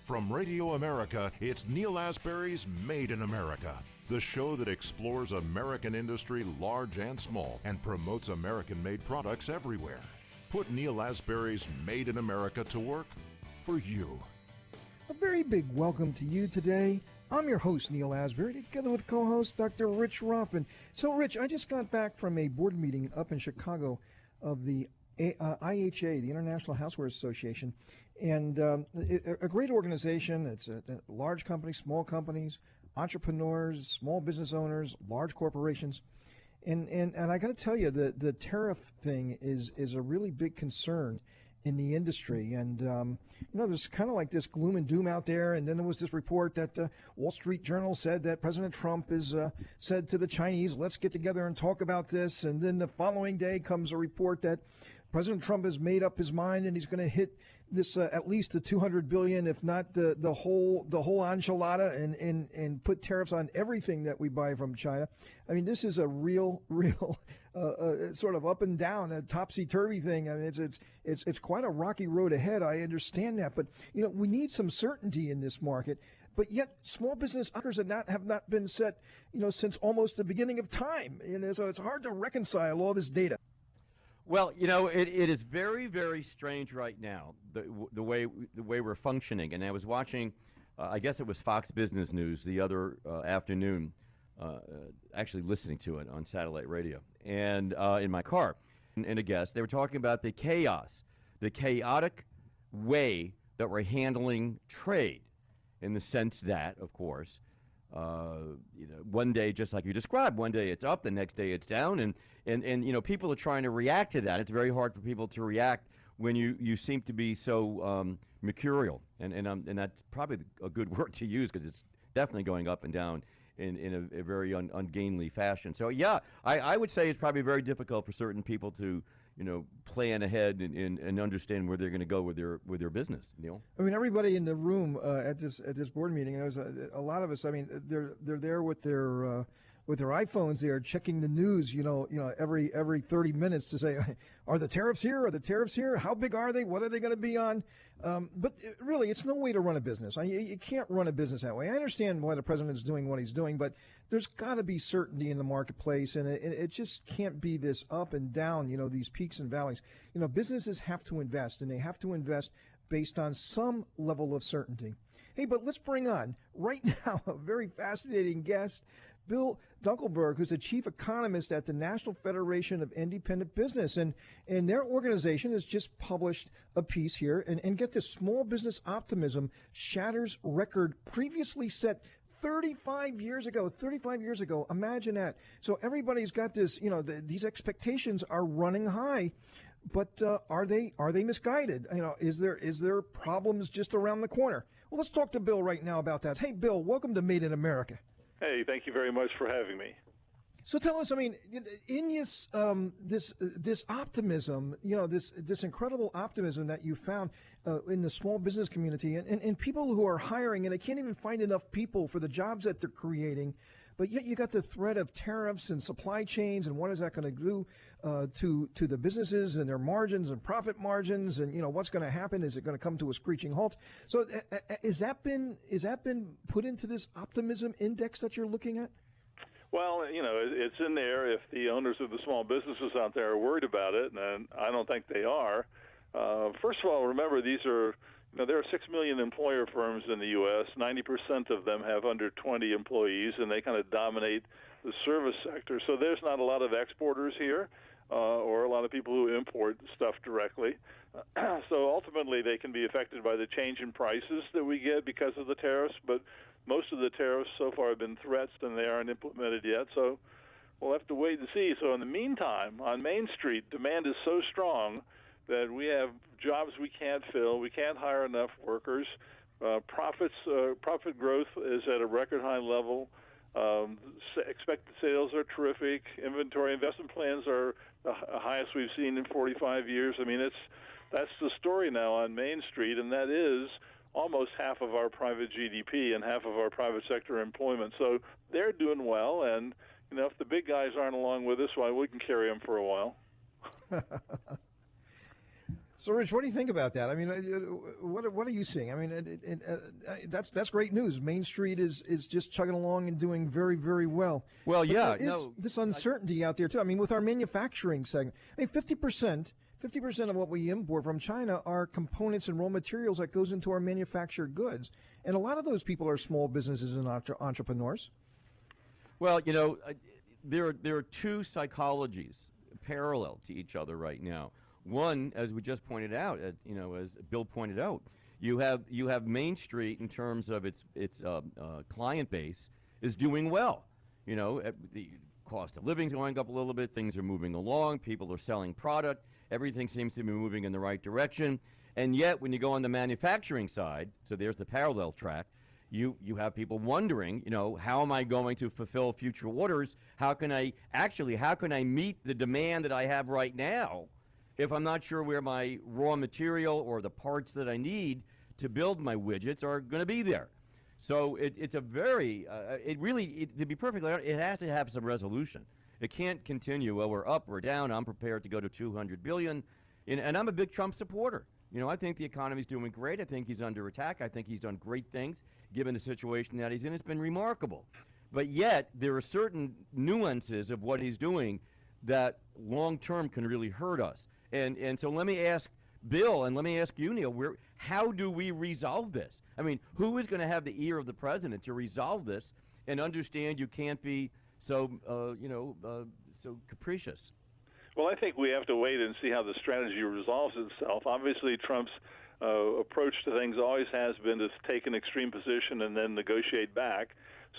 From Radio America, it's Neal Asbury's Made in America, the show that explores American industry, large and small, and promotes American-made products everywhere. Put Neal Asbury's Made in America to work for you. A very big welcome to you today. I'm your host, Neal Asbury, together with co-host Dr. Rich Rothman. So, Rich, I just got back from a board meeting up in Chicago of the IHA, the International Housewares Association, and a great organization. It's a large companies, small companies, entrepreneurs, small business owners, large corporations. And I got to tell you, the tariff thing is a really big concern in the industry. And, there's kind of like this gloom and doom out there. And then there was this report that the Wall Street Journal said that President Trump is said to the Chinese, let's get together and talk about this. And then the following day comes a report that President Trump has made up his mind and he's going to hit this at least the $200 billion, if not the whole enchilada, and put tariffs on everything that we buy from China. I mean, this is a real sort of up and down, a topsy-turvy thing. I mean, it's quite a rocky road ahead. I understand that, but we need some certainty in this market. But yet, small business anchors have not been set, since almost the beginning of time. So it's hard to reconcile all this data. Well, it is very, very strange right now, the way we're functioning. And I was watching, I guess it was Fox Business News the other afternoon, actually listening to it on satellite radio, and in my car. And a guest, they were talking about the chaotic way that we're handling trade, in the sense that, of course, one day, just like you described, one day it's up, the next day it's down, and people are trying to react to that. It's very hard for people to react when you seem to be so mercurial, and that's probably a good word to use, because it's definitely going up and down in a very ungainly fashion. So yeah, I would say it's probably very difficult for certain people to plan ahead and understand where they're going to go with their business. Neal? I mean, everybody in the room at this board meeting, and there was a lot of us. I mean, they're there with their iPhones. They are checking the news, every 30 minutes to say, are the tariffs here? Are the tariffs here? How big are they? What are they going to be on? But really, it's no way to run a business. You can't run a business that way. I understand why the president is doing what he's doing, but there's got to be certainty in the marketplace, and it just can't be this up and down, these peaks and valleys. Businesses have to invest, and they have to invest based on some level of certainty. Hey, but let's bring on right now a very fascinating guest, Bill Dunkelberg, who's the chief economist at the National Federation of Independent Business. And their organization has just published a piece here. And get this, small business optimism shatters record previously set 35 years ago. Imagine that. So everybody's got this, these expectations are running high. But are they misguided? Is there problems just around the corner? Well, let's talk to Bill right now about that. Hey, Bill, welcome to Made in America. Hey, thank you very much for having me. So tell us, in this optimism, this incredible optimism that you found in the small business community and people who are hiring, and they can't even find enough people for the jobs that they're creating, but yet you got the threat of tariffs and supply chains, and what is that going to do to the businesses and their margins and profit margins, and what's going to happen? Is it going to come to a screeching halt? So is that been put into this optimism index that you're looking at? Well, it's in there if the owners of the small businesses out there are worried about it, and I don't think they are. First of all, remember, there are 6 million employer firms in the U.S. 90% of them have under 20 employees, and they kind of dominate the service sector. So there's not a lot of exporters here or a lot of people who import stuff directly. So ultimately, they can be affected by the change in prices that we get because of the tariffs, but most of the tariffs so far have been threats, and they aren't implemented yet. So we'll have to wait and see. So in the meantime, on Main Street, demand is so strong that we have jobs we can't fill. We can't hire enough workers. Profit growth is at a record high level. Expected sales are terrific. Inventory investment plans are the highest we've seen in 45 years. I mean, that's the story now on Main Street, and that is almost half of our private GDP and half of our private sector employment. So they're doing well, and if the big guys aren't along with us, well, we can carry them for a while. So, Rich, what do you think about that? I mean, what are you seeing? I mean, that's great news. Main Street is just chugging along and doing very, very well. Well, But yeah, there is this uncertainty out there too. I mean, with our manufacturing segment, I mean, 50% of what we import from China are components and raw materials that goes into our manufactured goods, and a lot of those people are small businesses and entrepreneurs. Well, there are two psychologies parallel to each other right now. One, as we just pointed out, as Bill pointed out, you have Main Street in terms of its client base is doing well. The cost of living is going up a little bit. Things are moving along. People are selling product. Everything seems to be moving in the right direction. And yet, when you go on the manufacturing side, so there's the parallel track, you have people wondering, how am I going to fulfill future orders? How can I meet the demand that I have right now if I'm not sure where my raw material or the parts that I need to build my widgets are going to be there? So it's a very, to be perfectly honest, it has to have some resolution. It can't continue, well, we're up, we're down, I'm prepared to go to $200 billion. And I'm a big Trump supporter. I think the economy's doing great. I think he's under attack. I think he's done great things, given the situation that he's in. It's been remarkable. But yet, there are certain nuances of what he's doing that long-term can really hurt us. And so let me ask Bill, and let me ask you, Neal, how do we resolve this? I mean, who is going to have the ear of the president to resolve this and understand you can't be so, so capricious? Well, I think we have to wait and see how the strategy resolves itself. Obviously, Trump's approach to things always has been to take an extreme position and then negotiate back.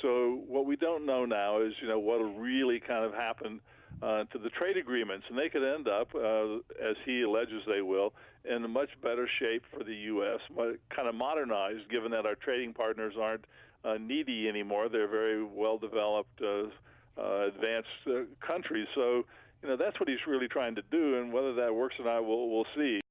So what we don't know now is, what will really kind of happen to the trade agreements, and they could end up, as he alleges they will, in a much better shape for the U.S., kind of modernized, given that our trading partners aren't needy anymore. They're very well-developed, advanced countries. So, that's what he's really trying to do, and whether that works or not, we'll see.